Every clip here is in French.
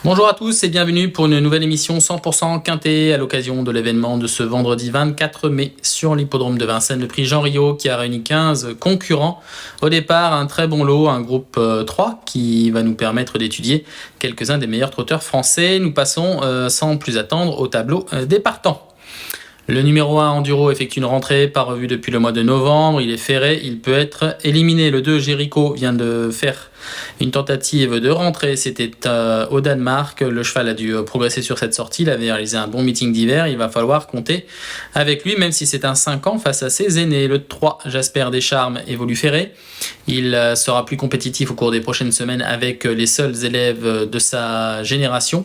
Bonjour à tous et bienvenue pour une nouvelle émission 100% quintet à l'occasion de l'événement de ce vendredi 24 mai sur l'hippodrome de Vincennes, le prix Jean Riot qui a réuni 15 concurrents. Au départ, un très bon lot, un groupe 3 qui va nous permettre d'étudier quelques-uns des meilleurs trotteurs français. Nous passons sans plus attendre au tableau des partants. Le numéro 1 Enduro effectue une rentrée pas revue depuis le mois de novembre. Il est ferré, il peut être éliminé. Le 2 Jericho vient de faire une tentative de rentrée, c'était au Danemark. Le cheval a dû progresser sur cette sortie, il avait réalisé un bon meeting d'hiver, il va falloir compter avec lui même si c'est un 5 ans face à ses aînés. Le 3 Jasper Descharmes évolue ferré, il sera plus compétitif au cours des prochaines semaines avec les seuls élèves de sa génération.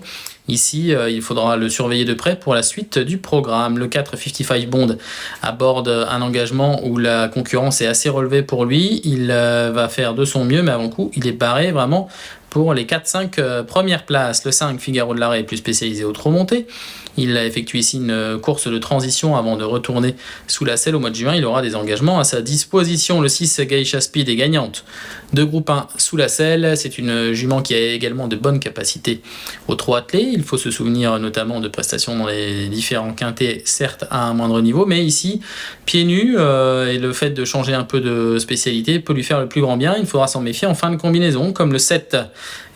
Ici, il faudra le surveiller de près pour la suite du programme. Le 4 55 Bond aborde un engagement où la concurrence est assez relevée pour lui. Il va faire de son mieux, mais avant coup, il est barré vraiment pour les 4-5 premières places. Le 5 Figaro de l'Arrêt est plus spécialisé au trot monté. Il a effectué ici une course de transition avant de retourner sous la selle au mois de juin. Il aura des engagements à sa disposition. Le 6 Geisha Speed est gagnante de groupe 1 sous la selle. C'est une jument qui a également de bonnes capacités au trot attelé. Il faut se souvenir notamment de prestations dans les différents quintets, certes à un moindre niveau, mais ici, pieds nus, et le fait de changer un peu de spécialité peut lui faire le plus grand bien. Il faudra s'en méfier en fin de combinaison, comme le 7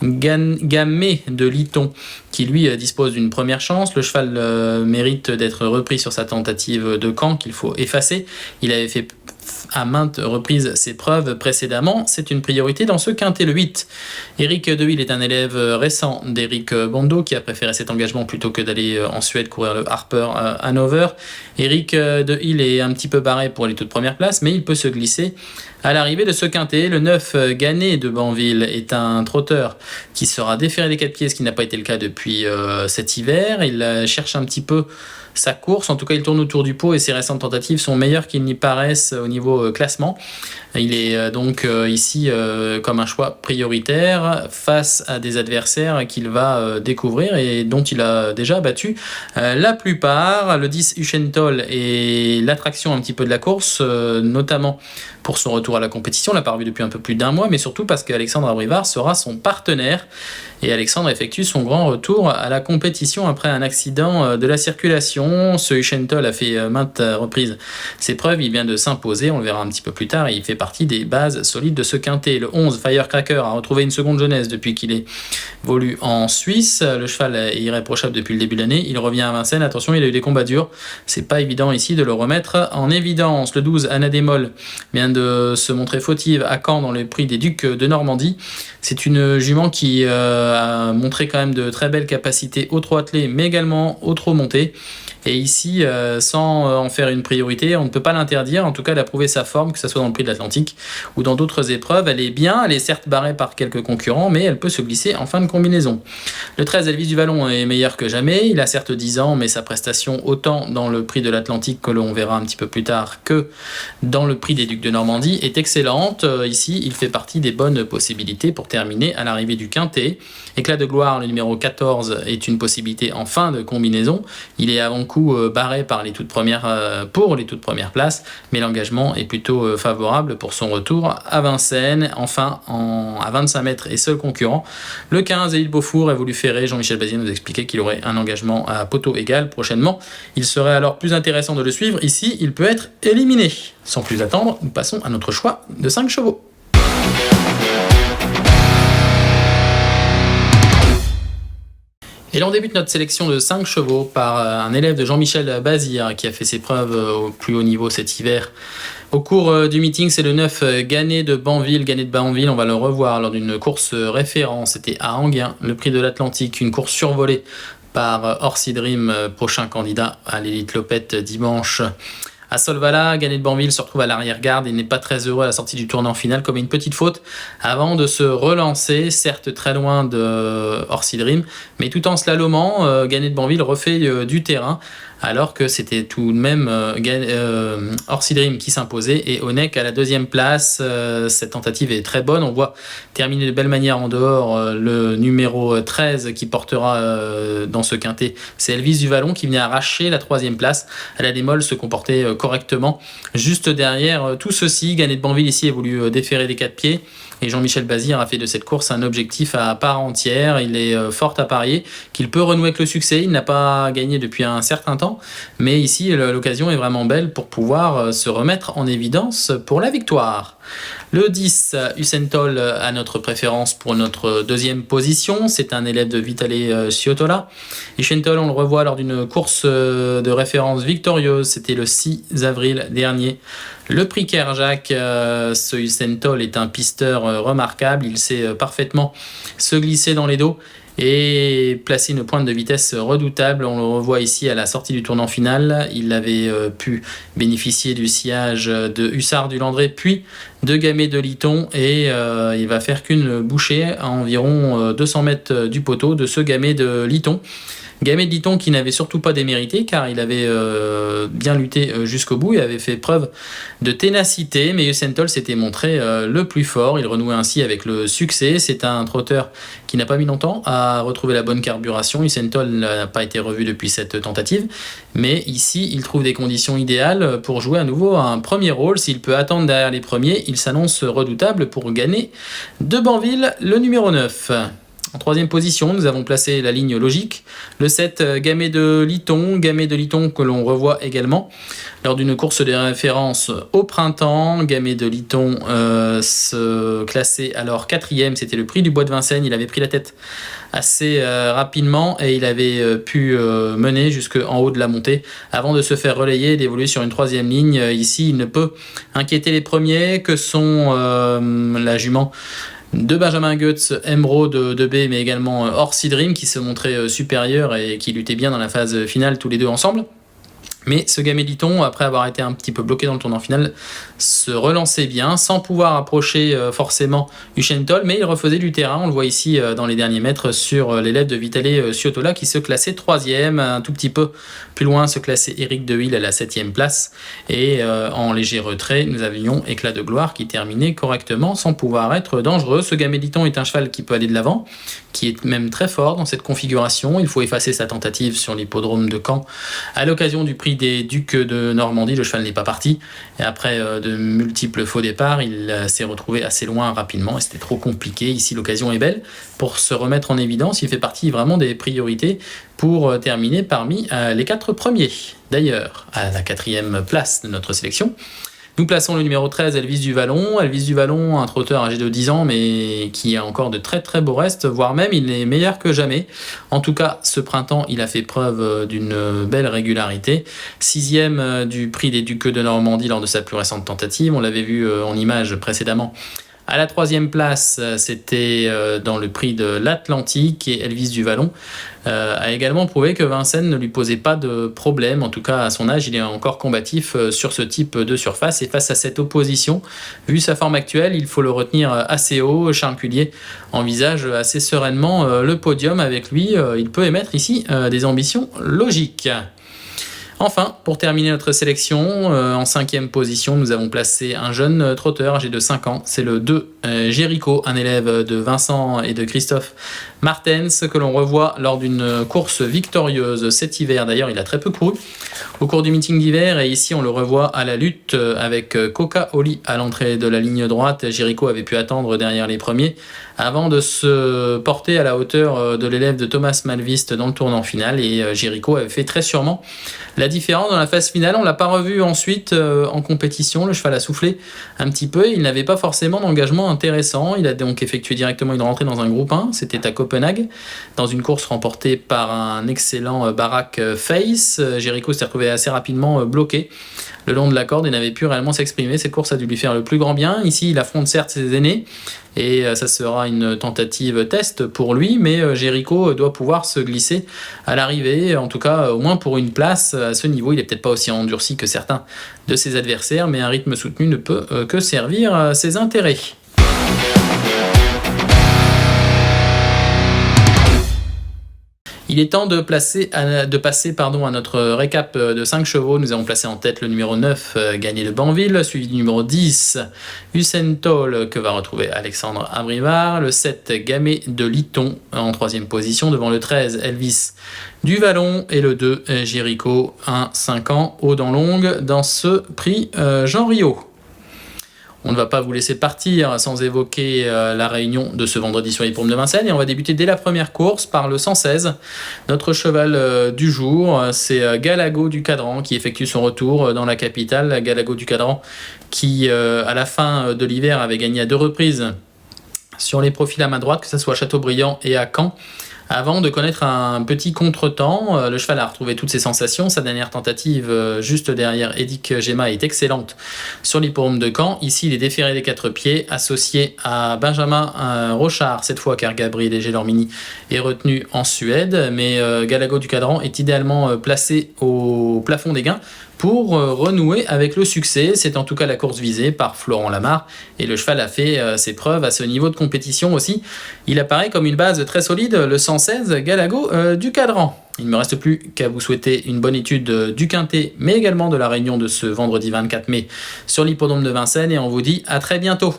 Gamay de Liton qui lui dispose d'une première chance. Le cheval mérite d'être repris sur sa tentative de camp qu'il faut effacer. Il avait fait à maintes reprises ses preuves précédemment, c'est une priorité dans ce quintet. Le 8, Eric Deville est un élève récent d'Eric Bondo qui a préféré cet engagement plutôt que d'aller en Suède courir le Harper Hanover. Eric Deville est un petit peu barré pour les toutes premières places, mais il peut se glisser à l'arrivée de ce quintet. Le 9 Gannet de Banville est un trotteur qui sera déféré des 4 pieds, ce qui n'a pas été le cas depuis cet hiver. Il cherche un petit peu sa course, en tout cas il tourne autour du pot et ses récentes tentatives sont meilleures qu'il n'y paraissent au niveau classement. Il est donc ici comme un choix prioritaire face à des adversaires qu'il va découvrir et dont il a déjà battu la plupart. Le 10 Uchentol est l'attraction un petit peu de la course, notamment pour son retour à la compétition. On l'a pas revu depuis un peu plus d'un mois, mais surtout parce qu'Alexandre Abrivard sera son partenaire. Et Alexandre effectue son grand retour à la compétition après un accident de la circulation. Ce Uchentol a fait maintes reprises ses preuves, il vient de s'imposer, on le verra un petit peu plus tard, et il fait partie des bases solides de ce quintet. Le 11 Firecracker a retrouvé une seconde jeunesse depuis qu'il évolue en Suisse. Le cheval est irréprochable depuis le début de l'année, il revient à Vincennes, attention, il a eu des combats durs, c'est pas évident ici de le remettre en évidence. Le 12 Anadémol vient de se montrer fautive à Caen dans le prix des Ducs de Normandie. C'est une jument qui a montré quand même de très belles capacités au trot attelé, mais également au trot monté. Et ici, sans en faire une priorité, on ne peut pas l'interdire. En tout cas, elle a prouvé sa forme, que ce soit dans le prix de l'Atlantique ou dans d'autres épreuves. Elle est bien, elle est certes barrée par quelques concurrents, mais elle peut se glisser en fin de combinaison. Le 13 Elvis du Vallon est meilleur que jamais. Il a certes 10 ans, mais sa prestation, autant dans le prix de l'Atlantique, que l'on verra un petit peu plus tard, que dans le prix des Ducs de Normandie, est excellente. Ici, il fait partie des bonnes possibilités pour terminer à l'arrivée du quintet. Éclat de gloire, le numéro 14, est une possibilité en fin de combinaison. Il est avant coup barré par les toutes premières, pour les toutes premières places, mais l'engagement est plutôt favorable pour son retour à Vincennes. Enfin, à 25 mètres et seul concurrent, le 15 Élite Beaufour évolue ferré. Jean-Michel Bazir nous expliquait qu'il aurait un engagement à poteau égal prochainement. Il serait alors plus intéressant de le suivre. Ici, il peut être éliminé. Sans plus attendre, nous passons à notre choix de 5 chevaux. Et là, on débute notre sélection de 5 chevaux par un élève de Jean-Michel Bazir qui a fait ses preuves au plus haut niveau cet hiver. Au cours du meeting, c'est le 9 Gannet de Banville. Gannet de Banville, on va le revoir lors d'une course référence. C'était à Enghien, le prix de l'Atlantique, une course survolée par Orsi Dream, prochain candidat à l'élite Lopette dimanche. À Solvala, Gannet de Banville se retrouve à l'arrière-garde. Il n'est pas très heureux à la sortie du tournant final, comme une petite faute avant de se relancer, certes très loin de Orsi Dream, mais tout en slalomant, Gannet de Banville refait du terrain, alors que c'était tout de même Orsi Dream qui s'imposait et Onek à la deuxième place. Cette tentative est très bonne, on voit terminer de belle manière en dehors le numéro 13 qui portera dans ce quintet, c'est Elvis du Vallon qui vient arracher la troisième place. À la démol se comportait correctement juste derrière tout ceci. Gannet de Banville ici a voulu déférer des 4 pieds. Et Jean-Michel Bazir a fait de cette course un objectif à part entière. Il est fort à parier qu'il peut renouer avec le succès. Il n'a pas gagné depuis un certain temps, mais ici l'occasion est vraiment belle pour pouvoir se remettre en évidence pour la victoire. Le 10, Usain Toll a notre préférence pour notre deuxième position. C'est un élève de Vitaly Ciotola. Usain Toll, on le revoit lors d'une course de référence victorieuse. C'était le 6 avril dernier. Le prix Kerjak, ce Usain Toll est un pisteur remarquable. Il sait parfaitement se glisser dans les dos et placer une pointe de vitesse redoutable. On le revoit ici à la sortie du tournant final. Il avait pu bénéficier du sillage de Hussard du Landré, puis de Gamay de Liton, et il va faire qu'une bouchée à environ 200 mètres du poteau de ce Gamay de Liton. Gamay de Liton qui n'avait surtout pas démérité car il avait bien lutté jusqu'au bout, il avait fait preuve de ténacité, mais Usain Toll s'était montré le plus fort, il renouait ainsi avec le succès. C'est un trotteur qui n'a pas mis longtemps à retrouver la bonne carburation. Usain Toll n'a pas été revu depuis cette tentative, mais ici il trouve des conditions idéales pour jouer à nouveau un premier rôle. S'il peut attendre derrière les premiers, il s'annonce redoutable pour gagner de Banville, le numéro 9. En troisième position, nous avons placé la ligne logique, le 7 Gamay de Liton que l'on revoit également lors d'une course de référence au printemps. Gamay de Liton se classait alors 4e, c'était le prix du Bois de Vincennes. Il avait pris la tête assez rapidement et il avait pu mener jusqu'en haut de la montée avant de se faire relayer et d'évoluer sur une troisième ligne. Ici, il ne peut inquiéter les premiers que sont la jument de Benjamin Goetz, Emeraude de B, mais également Orsi Dream qui se montrait supérieur et qui luttait bien dans la phase finale tous les deux ensemble. Mais ce Gamay de Liton, après avoir été un petit peu bloqué dans le tournant final, se relançait bien, sans pouvoir approcher forcément Usain Toll, mais il refaisait du terrain. On le voit ici dans les derniers mètres sur l'élève de Vitaly Ciotola qui se classait 3e. Un tout petit peu plus loin se classait Eric Deville à la 7e place. Et en léger retrait, nous avions Éclat de Gloire qui terminait correctement sans pouvoir être dangereux. Ce Gamay de Liton est un cheval qui peut aller de l'avant, qui est même très fort dans cette configuration. Il faut effacer sa tentative sur l'hippodrome de Caen à l'occasion du prix des Ducs de Normandie. Le cheval n'est pas parti et après de multiples faux départs, il s'est retrouvé assez loin rapidement et c'était trop compliqué. Ici, l'occasion est belle pour se remettre en évidence. Il fait partie vraiment des priorités pour terminer parmi les 4 premiers. D'ailleurs, à la 4e place de notre sélection, nous plaçons le numéro 13, Elvis du Vallon. Elvis du Vallon, un trotteur âgé de 10 ans, mais qui a encore de très très beaux restes, voire même il est meilleur que jamais. En tout cas, ce printemps, il a fait preuve d'une belle régularité. 6e du prix des Ducs de Normandie lors de sa plus récente tentative. On l'avait vu en image précédemment. À la 3e place, c'était dans le prix de l'Atlantique et Elvis du Vallon a également prouvé que Vincennes ne lui posait pas de problème. En tout cas, à son âge, il est encore combatif sur ce type de surface. Et face à cette opposition, vu sa forme actuelle, il faut le retenir assez haut. Charles Cullier envisage assez sereinement le podium avec lui. Il peut émettre ici des ambitions logiques. Enfin, pour terminer notre sélection, en 5e position, nous avons placé un jeune trotteur âgé de 5 ans. C'est le 2 Jéricho, un élève de Vincent et de Christophe Martens, que l'on revoit lors d'une course victorieuse cet hiver. D'ailleurs, il a très peu couru au cours du meeting d'hiver et ici on le revoit à la lutte avec Coca Oli à l'entrée de la ligne droite. Jéricho avait pu attendre derrière les premiers avant de se porter à la hauteur de l'élève de Thomas Malviste dans le tournant final et Jéricho avait fait très sûrement la différence dans la phase finale. On l'a pas revu ensuite en compétition, le cheval a soufflé un petit peu, il n'avait pas forcément d'engagement intéressant. Il a donc effectué directement une rentrée dans un groupe 1, c'était à Copenhague, dans une course remportée par un excellent Barack Face. Jéricho s'est retrouvé assez rapidement bloqué le long de la corde et n'avait pu réellement s'exprimer. Cette course a dû lui faire le plus grand bien. Ici, il affronte certes ses aînés et ça sera une tentative test pour lui, mais Jéricho doit pouvoir se glisser à l'arrivée, en tout cas au moins pour une place. À ce niveau, il n'est peut-être pas aussi endurci que certains de ses adversaires, mais un rythme soutenu ne peut que servir ses intérêts. Il est temps de passer à notre récap de 5 chevaux. Nous avons placé en tête le numéro 9, Gagné de Banville, suivi du numéro 10, Usain Toll, que va retrouver Alexandre Abrivard, le 7, Gamay de Liton, en 3e position, devant le 13, Elvis du Vallon, et le 2, Jéricho, 5 ans, haut dans longue, dans ce prix Jean Riot. On ne va pas vous laisser partir sans évoquer la réunion de ce vendredi sur l'hippodrome de Vincennes. Et on va débuter dès la première course par le 116. Notre cheval du jour, c'est Galago du Cadran qui effectue son retour dans la capitale. Galago du Cadran qui, à la fin de l'hiver, avait gagné à 2 reprises sur les profils à main droite, que ce soit à Châteaubriand et à Caen. Avant de connaître un petit contretemps, le cheval a retrouvé toutes ses sensations. Sa dernière tentative, juste derrière Edic Gemma, est excellente sur l'hippodrome de Caen. Ici, il est déféré des 4 pieds, associé à Benjamin Rochard, cette fois car Gabriel Gelormini est retenu en Suède. Mais Galago du Cadran est idéalement placé au plafond des gains pour renouer avec le succès. C'est en tout cas la course visée par Florent Lamarre et le cheval a fait ses preuves à ce niveau de compétition aussi. Il apparaît comme une base très solide, le 116 Galago du Cadran. Il ne me reste plus qu'à vous souhaiter une bonne étude du Quintet, mais également de la réunion de ce vendredi 24 mai sur l'hippodrome de Vincennes et on vous dit à très bientôt.